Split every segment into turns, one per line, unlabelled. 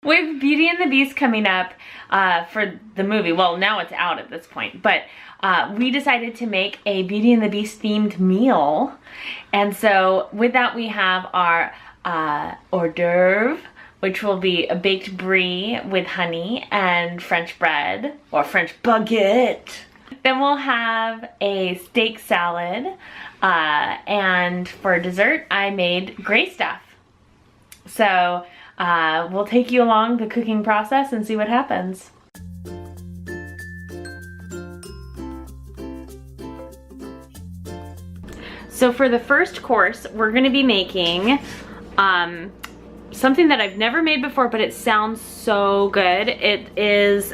With Beauty and the Beast coming up for the movie, well, now it's out at this point, but we decided to make a Beauty and the Beast themed meal. And so with that, we have our hors d'oeuvre, which will be a baked brie with honey and French bread, or French baguette. Then we'll have a steak salad, and for dessert, I made gray stuff. So we'll take you along the cooking process and see what happens. So for the first course, we're gonna be making something that I've never made before, but it sounds so good. It is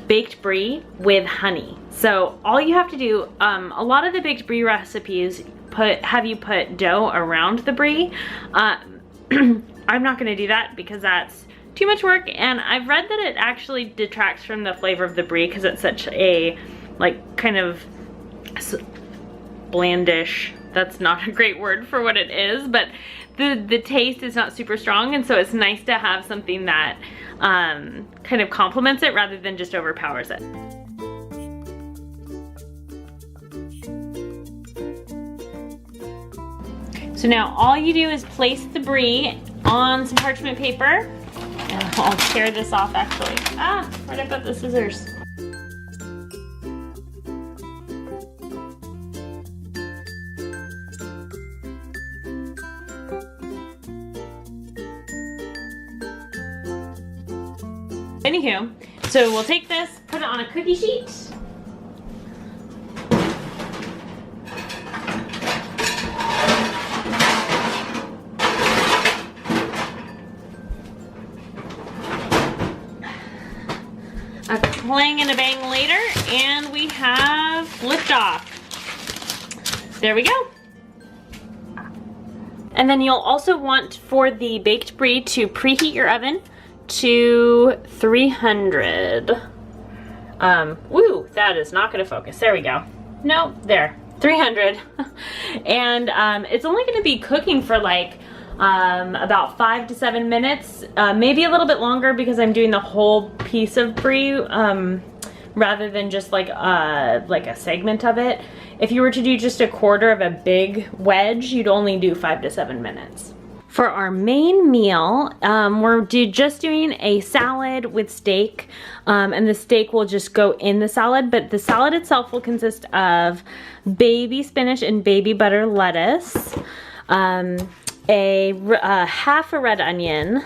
baked brie with honey. So all you have to do, a lot of the baked brie recipes have you put dough around the brie. I'm not gonna do that because that's too much work, and I've read that it actually detracts from the flavor of the brie because it's such a, like, kind of blandish, that's not a great word for what it is, but the taste is not super strong, and so it's nice to have something that kind of complements it rather than just overpowers it. So now all you do is place the brie on some parchment paper, and I'll tear this off actually. Ah, where'd I put the scissors? Anywho, so we'll take this, put it on a cookie sheet. A clang and a bang later, and we have liftoff. There we go. And then you'll also want for the baked brie to preheat your oven to 300. Woo, that is not gonna focus. There we go. Nope, there, 300. And it's only gonna be cooking for like about 5 to 7 minutes, maybe a little bit longer because I'm doing the whole piece of brie rather than just like a segment of it. If you were to do just a quarter of a big wedge, you'd only do 5 to 7 minutes. For our main meal, we're just doing a salad with steak, and the steak will just go in the salad, but the salad itself will consist of baby spinach and baby butter lettuce, half a red onion,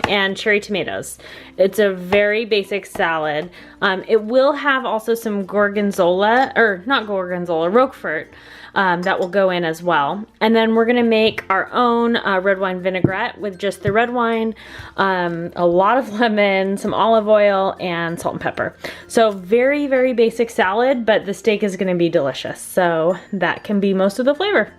and cherry tomatoes. It's a very basic salad. It will have also some gorgonzola, or not gorgonzola, Roquefort, that will go in as well. And then we're gonna make our own red wine vinaigrette with just the red wine, a lot of lemon, some olive oil, and salt and pepper. So very, very basic salad, but the steak is gonna be delicious. So that can be most of the flavor.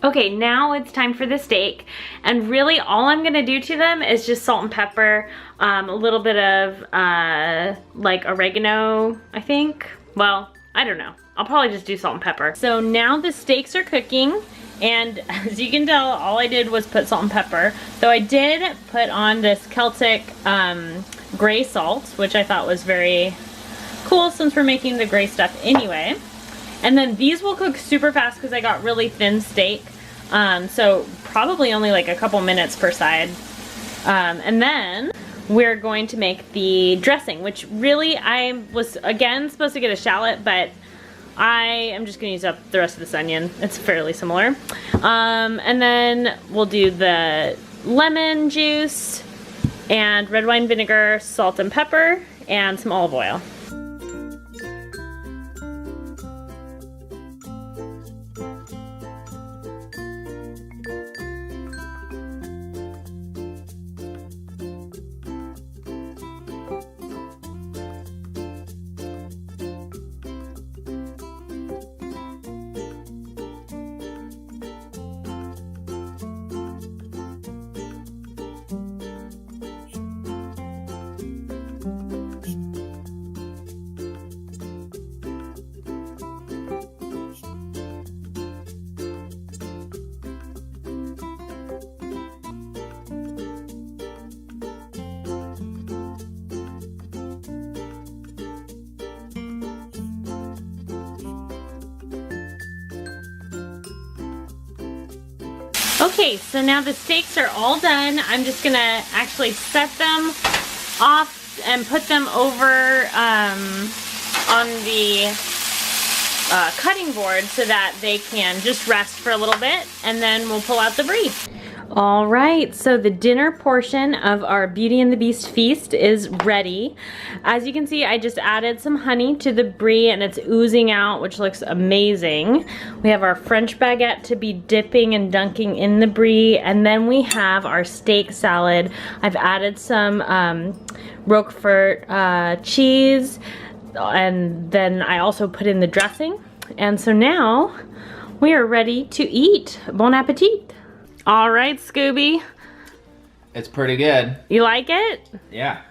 Okay, now it's time for the steak, and really all I'm gonna do to them is just salt and pepper, a little bit of like oregano, I think. Well, I don't know. I'll probably just do salt and pepper. So now the steaks are cooking, and as you can tell, all I did was put salt and pepper. Though I did put on this Celtic gray salt, which I thought was very cool since we're making the gray stuff anyway. And then these will cook super fast because I got really thin steak. So probably only like a couple minutes per side. And then we're going to make the dressing, which really I was again supposed to get a shallot, but I am just gonna use up the rest of this onion. It's fairly similar. And then we'll do the lemon juice and red wine vinegar, salt and pepper, and some olive oil. Okay, so now the steaks are all done. I'm just gonna actually set them off and put them over on the cutting board so that they can just rest for a little bit, and then we'll pull out the brie. All right, so the dinner portion of our Beauty and the Beast feast is ready. As you can see, I just added some honey to the brie and it's oozing out, which looks amazing. We have our French baguette to be dipping and dunking in the brie, and then we have our steak salad. I've added some Roquefort cheese, and then I also put in the dressing. And so now we are ready to eat. Bon appetit. All right, Scooby.
It's pretty good.
You like it?
Yeah.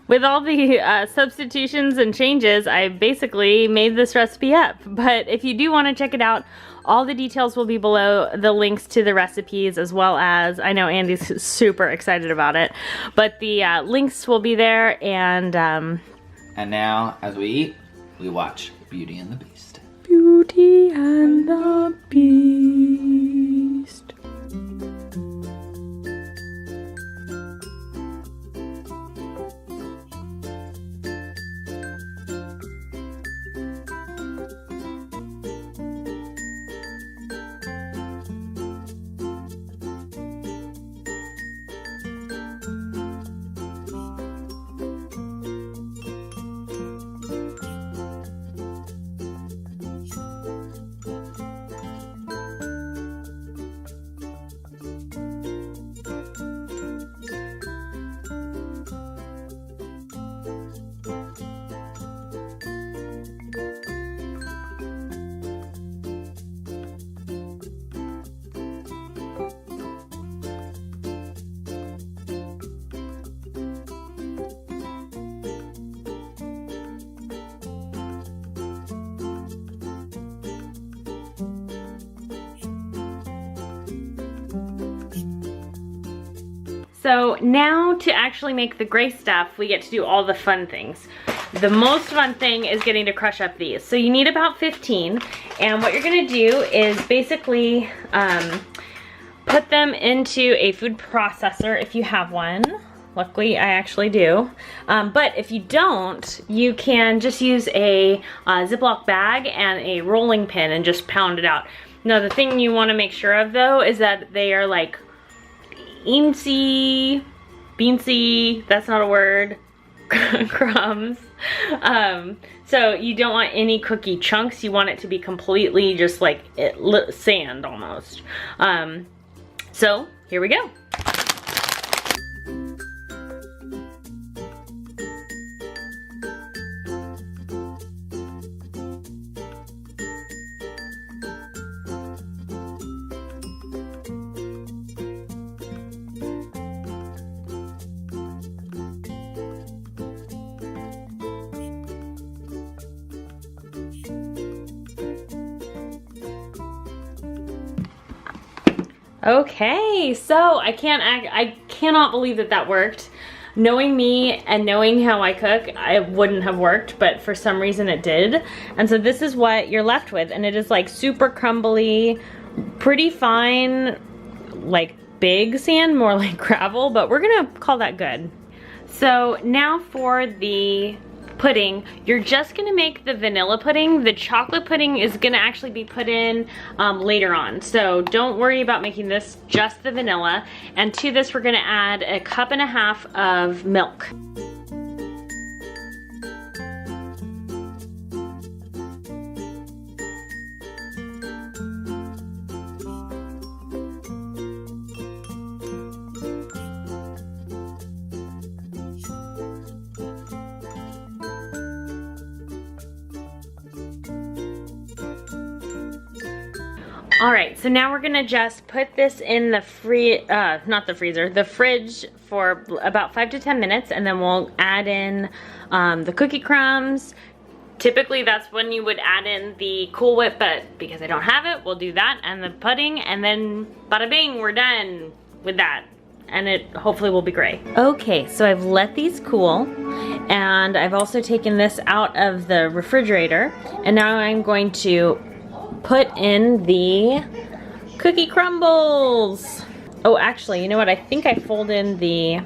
With all the substitutions and changes, I basically made this recipe up. But if you do want to check it out, all the details will be below, the links to the recipes, as well as, I know Andy's super excited about it, but the links will be there. And
now, as we eat, we watch Beauty and the Beast.
Beauty and the Beast. So now to actually make the gray stuff, we get to do all the fun things. The most fun thing is getting to crush up these. So you need about 15, and what you're gonna do is basically put them into a food processor if you have one. Luckily, I actually do. But if you don't, you can just use a Ziploc bag and a rolling pin and just pound it out. Now, the thing you wanna make sure of though is that they are like beansy, that's not a word, crumbs. So you don't want any cookie chunks. You want it to be completely just like sand almost. So here we go. Okay, so I cannot believe that that worked. Knowing me and knowing how I cook, it wouldn't have worked, but for some reason it did. And so this is what you're left with, and it is like super crumbly, pretty fine, like big sand, more like gravel, but we're gonna call that good. So now for the pudding, you're just gonna make the vanilla pudding. The chocolate pudding is gonna actually be put in later on. So don't worry about making this just the vanilla. And to this, we're gonna add 1.5 cups of milk. All right, so now we're gonna just put this in the the fridge for about 5 to 10 minutes, and then we'll add in the cookie crumbs. Typically that's when you would add in the Cool Whip, but because I don't have it, we'll do that and the pudding, and then bada bing, we're done with that. And it hopefully will be great. Okay, so I've let these cool, and I've also taken this out of the refrigerator, and now I'm going to put in the cookie crumbles. Oh, actually, you know what? I think I fold in the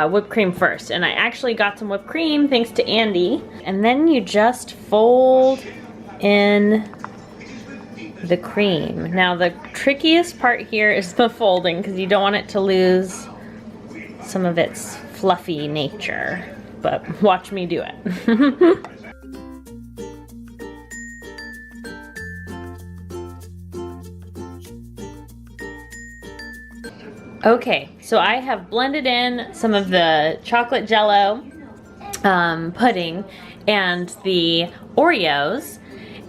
whipped cream first, and I actually got some whipped cream thanks to Andy. And then you just fold in the cream. Now the trickiest part here is the folding, because you don't want it to lose some of its fluffy nature, but watch me do it. Okay, so I have blended in some of the chocolate jello pudding and the Oreos,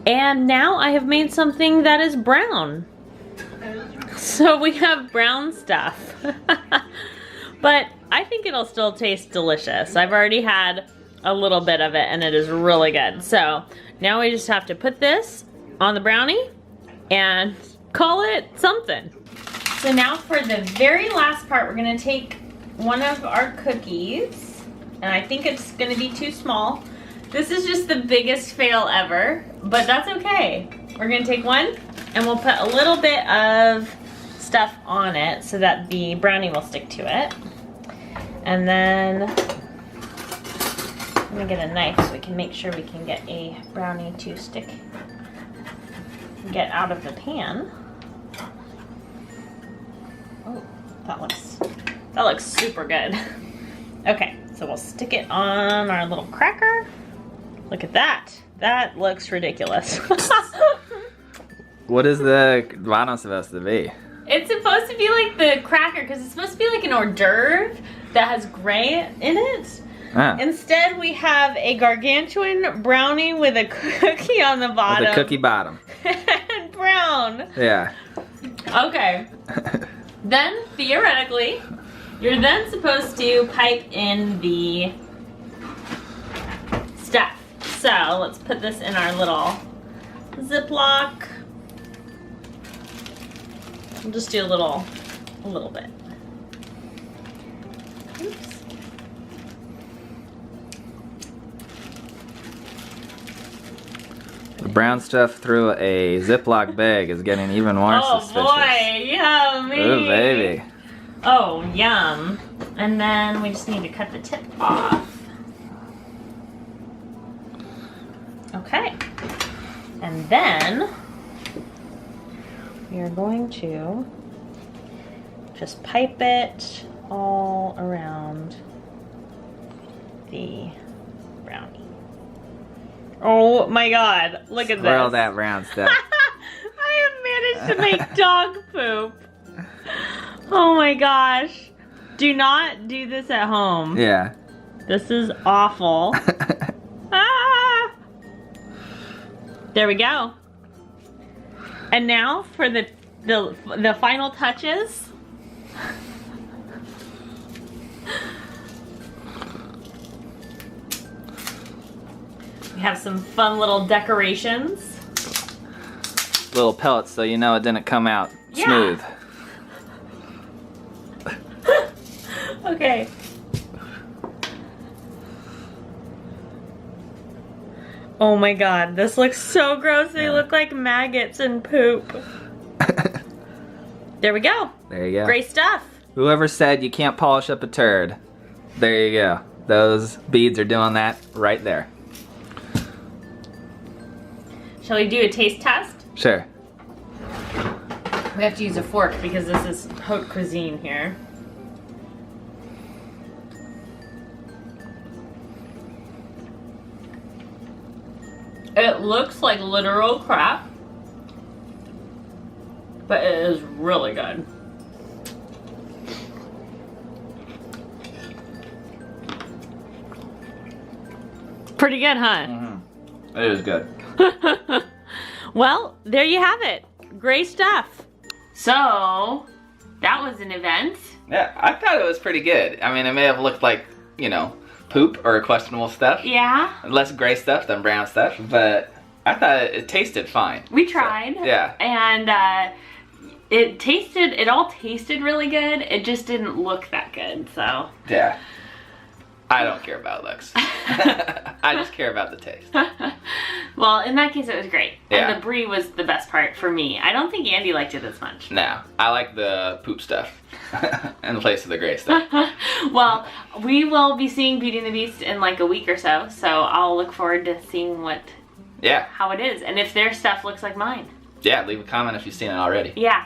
and now I have made something that is brown. So we have brown stuff. But I think it'll still taste delicious. I've already had a little bit of it and it is really good. So now we just have to put this on the brownie and call it something. So now for the very last part, we're gonna take one of our cookies, and I think it's gonna be too small. This is just the biggest fail ever, but that's okay. We're gonna take one, and we'll put a little bit of stuff on it so that the brownie will stick to it. And then, I'm gonna get a knife so we can make sure we can get a brownie to stick, get out of the pan. Oh, that looks super good. Okay, so we'll stick it on our little cracker. Look at that. That looks ridiculous.
What is the bottom supposed to be?
It's supposed to be like the cracker, because it's supposed to be like an hors d'oeuvre that has gray in it.
Ah.
Instead, we have a gargantuan brownie with a cookie on the bottom.
With a cookie bottom.
And brown.
Yeah.
Okay. Then, theoretically, you're then supposed to pipe in the stuff. So, let's put this in our little Ziploc. We'll just do a little bit. Oops.
The brown stuff through a Ziploc bag is getting even more suspicious.
Oh boy, yummy!
Oh baby.
Oh, yum. And then we just need to cut the tip off. Okay. And then we are going to just pipe it all around the brownie. Oh my god, look at this.
Swirl that brown stuff.
I have managed to make dog poop. Oh my gosh. Do not do this at home.
Yeah.
This is awful. Ah! There we go. And now for the final touches. We have some fun little decorations.
Little pellets so you know it didn't come out smooth.
Okay. Oh my god, this looks so gross. They look like maggots and poop. There we go.
There you go.
Great stuff.
Whoever said you can't polish up a turd, there you go. Those beads are doing that right there.
Shall we do a taste test?
Sure.
We have to use a fork because this is haute cuisine here. It looks like literal crap, but it is really good. Pretty good, huh?
Mm-hmm. It is good.
Well, there you have it. Great stuff. So, that was an event.
Yeah, I thought it was pretty good. I mean, it may have looked like, you know, poop or questionable stuff.
Yeah.
Less gray stuff than brown stuff, but I thought it tasted fine.
We tried.
So, yeah.
And it all tasted really good. It just didn't look that good, so.
Yeah. I don't care about looks. I just care about the taste.
Well, in that case, it was great.
Yeah.
And the brie was the best part for me. I don't think Andy liked it as much.
No, I like the poop stuff in place of the gray stuff.
Well, we will be seeing Beauty and the Beast in like a week or so, so I'll look forward to seeing how it is, and if their stuff looks like mine.
Yeah, leave a comment if you've seen it already.
Yeah.